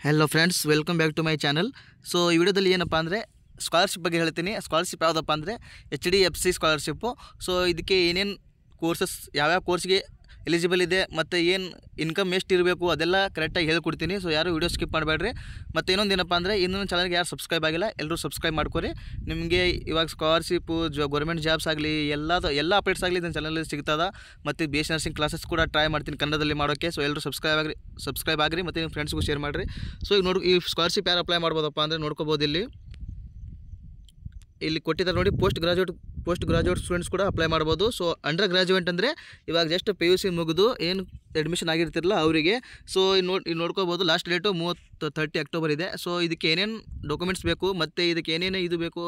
Hello friends, welcome back to my channel. So ಈ ವಿಡಿಯೋದಲ್ಲಿ ಏನಪ್ಪ ಅಂದರೆ ಸ್ಕಾಲರ್ಶಿಪ್ ಬಗ್ಗೆ ಹೇಳ್ತೀನಿ. ಸ್ಕಾಲರ್ಶಿಪ್ ಯಾವುದಪ್ಪ ಅಂದರೆ HDFC ಸ್ಕಾಲರ್ಶಿಪ್ಪು. ಸೊ ಇದಕ್ಕೆ ಏನೇನು ಕೋರ್ಸಸ್, ಯಾವ್ಯಾವ ಕೋರ್ಸ್ಗೆ ಎಲಿಜಿಬಲ್ ಇದೆ ಮತ್ತು ಏನು ಇನ್ಕಮ್ ಎಷ್ಟು ಇರಬೇಕು ಅದೆಲ್ಲ ಕರೆಕ್ಟಾಗಿ ಹೇಳ್ಕೊಡ್ತೀನಿ. ಸೊ ಯಾರು ವೀಡಿಯೋ ಸ್ಕಿಪ್ ಮಾಡಬೇಡ್ರಿ. ಮತ್ತು ಇನ್ನೊಂದು ಏನಪ್ಪ ಅಂದರೆ ಇನ್ನೊಂದು ಚಾನಲ್ಗೆ ಯಾರು ಸಬ್ಸ್ಕ್ರೈಬ್ ಆಗಿಲ್ಲ ಎಲ್ಲರೂ ಸಬ್ಸ್ಕ್ರೈಬ್ ಮಾಡ್ಕೊರಿ. ನಿಮಗೆ ಇವಾಗ ಸ್ಕಾಲರ್ಶಿಪ್ಪು, ಗೌರ್ಮೆಂಟ್ ಜಾಬ್ಸ್ ಆಗಲಿ ಎಲ್ಲ ಅಪ್ಡೇಟ್ಸ್ ಆಗಲಿ ಇದನ್ನು ಚಾನಲಲ್ಲಿ ಸಿಗ್ತದೆ. ಮತ್ತು BSc ನರ್ಸಿಂಗ್ ಕ್ಲಾಸಸ್ ಕೂಡ ಟ್ರೈ ಮಾಡ್ತೀನಿ ಕನ್ನಡದಲ್ಲಿ ಮಾಡೋಕ್ಕೆ. ಸೊ ಎಲ್ಲರೂ ಸಬ್ಸ್ಕ್ರೈಬ್ ಆಗಿರಿ ಮತ್ತು ನಿಮ್ಮ ಫ್ರೆಂಡ್ಸ್ಗೂ ಶೇರ್ ಮಾಡಿರಿ. ಸೊ ಈಗ ಈ ಸ್ಕಾಲರ್ಶಿಪ್ ಯಾರು ಅಪ್ಲೈ ಮಾಡ್ಬೋದಪ್ಪ ಅಂದರೆ ನೋಡ್ಕೋಬೋದು. ಇಲ್ಲಿ ಕೊಟ್ಟಿದ್ದಾರೆ ನೋಡಿ, ಪೋಸ್ಟ್ ಗ್ರಾಜುಯೇಟ್ ಸ್ಟೂಡೆಂಟ್ಸ್ ಕೂಡ ಅಪ್ಲೈ ಮಾಡ್ಬೋದು. ಸೊ ಅಂಡರ್ ಗ್ರಾಜುಯೇಟ್ ಅಂದರೆ ಇವಾಗ ಜಸ್ಟ್ PUC ಮುಗಿದು ಏನು ಅಡ್ಮಿಷನ್ ಆಗಿರ್ತಿರಲ್ಲ ಅವರಿಗೆ. ಸೊ ನೋಡ್ಕೋಬೋದು, ಲಾಸ್ಟ್ ಡೇಟು 30 ಅಕ್ಟೋಬರ್ ಇದೆ. ಸೊ ಇದಕ್ಕೆ ಏನೇನು ಡಾಕ್ಯುಮೆಂಟ್ಸ್ ಬೇಕು ಮತ್ತು ಇದಕ್ಕೆ ಏನೇನು ಇದು ಬೇಕು,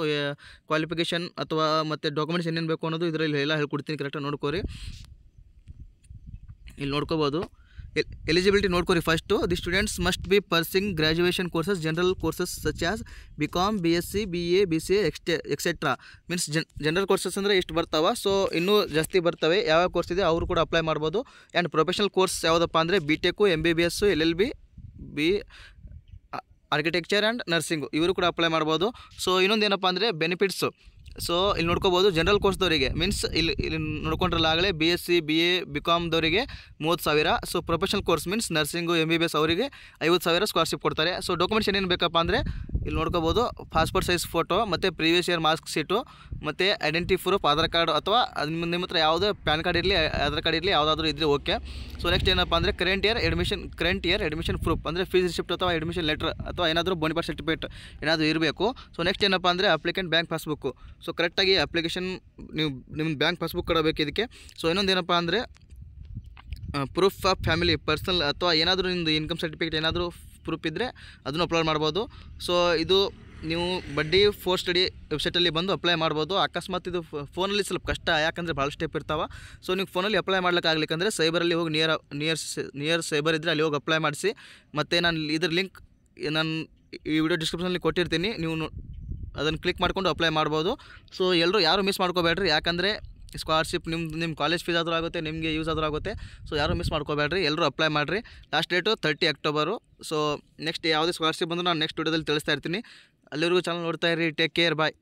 ಕ್ವಾಲಿಫಿಕೇಷನ್ ಅಥವಾ ಮತ್ತು ಡಾಕ್ಯುಮೆಂಟ್ಸ್ ಏನೇನು ಬೇಕು ಅನ್ನೋದು ಇದರಲ್ಲಿ ಎಲ್ಲ ಹೇಳ್ಕೊಡ್ತೀನಿ. ಕರೆಕ್ಟಾಗಿ ನೋಡ್ಕೋರಿ. ಇಲ್ಲಿ ನೋಡ್ಕೋಬೋದು, ಎಲಿಜಿಬಿಲಿಟಿ ನೋಡ್ಕೊರಿ. First the students must be pursuing graduation courses, general courses such as BCom, BSc, BA, BCA etcetera. Means general courses ಅಂದರೆ ಇಷ್ಟು ಬರ್ತಾವೆ. ಸೊ ಇನ್ನೂ ಜಾಸ್ತಿ ಬರ್ತವೆ. ಯಾವ ಕೋರ್ಸ್ ಇದೆ ಅವರು ಕೂಡ ಅಪ್ಲೈ ಮಾಡ್ಬೋದು. ಆ್ಯಂಡ್ ಪ್ರೊಫೆಷನಲ್ ಕೋರ್ಸ್ ಯಾವುದಪ್ಪ ಅಂದರೆ BTech, MBBS, LLB, architecture and nursing ಇವರು ಕೂಡ ಅಪ್ಲೈ ಮಾಡ್ಬೋದು. ಸೊ ಇನ್ನೊಂದು ಏನಪ್ಪ ಅಂದರೆ ಬೆನಿಫಿಟ್ಸು. ಸೊ ಇಲ್ಲಿ ನೋಡ್ಕೋಬೋದು, ಜನರಲ್ ಕೋರ್ಸ್ದವರಿಗೆ ಮೀನ್ಸ್ ಇಲ್ಲಿ ನೋಡ್ಕೊಂಡ್ರಲ್ಲ ಆಗಲೇ BSc, BA, BComದವರಿಗೆ 30,000. So professional course means nursing, MBBS ಅವರಿಗೆ 50,000 ಸ್ಕಾಲರ್ಶಿಪ್ ಕೊಡ್ತಾರೆ. ಸೊ ಡಾಕ್ಯುಮೆಂಟ್ಸ್ ಏನೇನು ಬೇಕಪ್ಪ ಅಂದರೆ ಇಲ್ಲಿ ನೋಡ್ಕೋಬೋದು, ಪಾಸ್ಪೋರ್ಟ್ ಸೈಜ್ ಫೋಟೋ ಮತ್ತು ಪ್ರೀವಿಯಸ್ ಇಯರ್ ಮಾರ್ಕ್ಸ್ ಶೀಟು ಮತ್ತು ಐಡೆಂಟಿ ಪ್ರೂಫ್, ಆಧಾರ್ ಕಾರ್ಡ್ ಅಥವಾ ನಿಮ್ಮ ಹತ್ರ ಯಾವುದೇ ಪ್ಯಾನ್ ಕಾರ್ಡ್ ಇರಲಿ, ಆಧಾರ್ ಕಾರ್ಡ್ ಇರಲಿ, ಯಾವುದಾದ್ರೂ ಇದ್ದರೆ ಓಕೆ. ಸೊ ನೆಕ್ಸ್ಟ್ ಏನಪ್ಪ ಅಂದರೆ ಕರೆಂಟ್ ಇಯರ್ ಅಡ್ಮಿಷನ್ ಪ್ರೂಫ್ ಅಂದರೆ ಫೀಸ್ ರಿಸಿಪ್ಟ್ ಅಥವಾ ಅಡ್ಮಿಷನ್ ಲೆಟರ್ ಅಥವಾ ಏನಾದರೂ ಬೋನಿಫೈಡ್ ಸರ್ಟಿಫಿಕೇಟ್ ಏನಾದರೂ ಇರಬೇಕು. ಸೊ ನೆಕ್ಸ್ಟ್ ಏನಪ್ಪ ಅಂದರೆ ಅಪ್ಲಿಕೆಂಟ್ ಬ್ಯಾಂಕ್ ಪಾಸ್ಬುಕ್ಕು. ಸೊ ಕರೆಕ್ಟಾಗಿ ಅಪ್ಲಿಕೇಶನ್ ನೀವು ನಿಮ್ಮ ಬ್ಯಾಂಕ್ ಪಾಸ್ಬುಕ್ ಕೊಡಬೇಕು ಇದಕ್ಕೆ. ಸೊ ಇನ್ನೊಂದು ಏನಪ್ಪ ಅಂದರೆ ಪ್ರೂಫ್ ಆಫ್ ಫ್ಯಾಮಿಲಿ, ಪರ್ಸನಲ್ ಅಥವಾ ಏನಾದರೂ ನಿಮ್ಮದು ಇನ್ಕಮ್ ಸರ್ಟಿಫಿಕೇಟ್ ಏನಾದರೂ ಪ್ರೂಫ್ ಇದ್ದರೆ ಅದನ್ನು ಅಪ್ಲೋಡ್ ಮಾಡ್ಬೋದು. ಸೊ ಇದು ನೀವು ಬಡ್ಡಿ ಫೋರ್ ಸ್ಟಡಿ ವೆಬ್ಸೈಟಲ್ಲಿ ಬಂದು ಅಪ್ಲೈ ಮಾಡ್ಬೋದು. ಅಕಸ್ಮಾತ್ ಇದು ಫೋನಲ್ಲಿ ಸ್ವಲ್ಪ ಕಷ್ಟ, ಯಾಕಂದರೆ ಭಾಳ ಸ್ಟೆಪ್ ಇರ್ತಾವೆ. ಸೊ ನೀವು ಫೋನಲ್ಲಿ ಅಪ್ಲೈ ಮಾಡ್ಲಿಕ್ಕಾಗಲಿಕ್ಕಂದರೆ ಸೈಬರಲ್ಲಿ ಹೋಗಿ ನಿಯರ್ ಸೈಬರ್ ಇದ್ದರೆ ಅಲ್ಲಿ ಹೋಗಿ ಅಪ್ಲೈ ಮಾಡಿಸಿ. ಮತ್ತು ನಾನು ಇದ್ರ ಲಿಂಕ್ ನಾನು ಈ ವಿಡಿಯೋ ಡಿಸ್ಕ್ರಿಪ್ಷನಲ್ಲಿ ಕೊಟ್ಟಿರ್ತೀನಿ, ನೀವು ಅದನ್ನು ಕ್ಲಿಕ್ ಮಾಡಿಕೊಂಡು ಅಪ್ಲೈ ಮಾಡ್ಬೋದು. ಸೊ ಎಲ್ಲರೂ ಯಾರು ಮಿಸ್ ಮಾಡ್ಕೋಬೇಡ್ರಿ, ಯಾಕಂದರೆ ಸ್ಕಾಲರ್ಶಿಪ್ ನಿಮ್ಮ ಕಾಲೇಜ್ ಫೀಸ್ ಆದರೂ ಆಗುತ್ತೆ, ನಿಮಗೆ ಯೂಸ್ ಆದರೂ ಆಗುತ್ತೆ. ಸೊ ಯಾರು ಮಿಸ್ ಮಾಡ್ಕೋಬೇಡ್ರಿ, ಎಲ್ಲರೂ ಅಪ್ಲೈ ಮಾಡಿರಿ. Last date 30 October. So next ಯಾವುದೇ ಸ್ಕಾಲರ್ಶಿಪ್ ಬಂದರೂ ನಾನು ನೆಕ್ಸ್ಟ್ ವಿಡಿಯೋದಲ್ಲಿ ತಿಳಿಸ್ತಾ ಇರ್ತೀನಿ. ಅಲ್ಲಿವರೆಗೂ ಚಾನಲ್ ನೋಡ್ತಾ ಇರಿ. ಟೇಕ್ ಕೇರ್, ಬಾಯ್.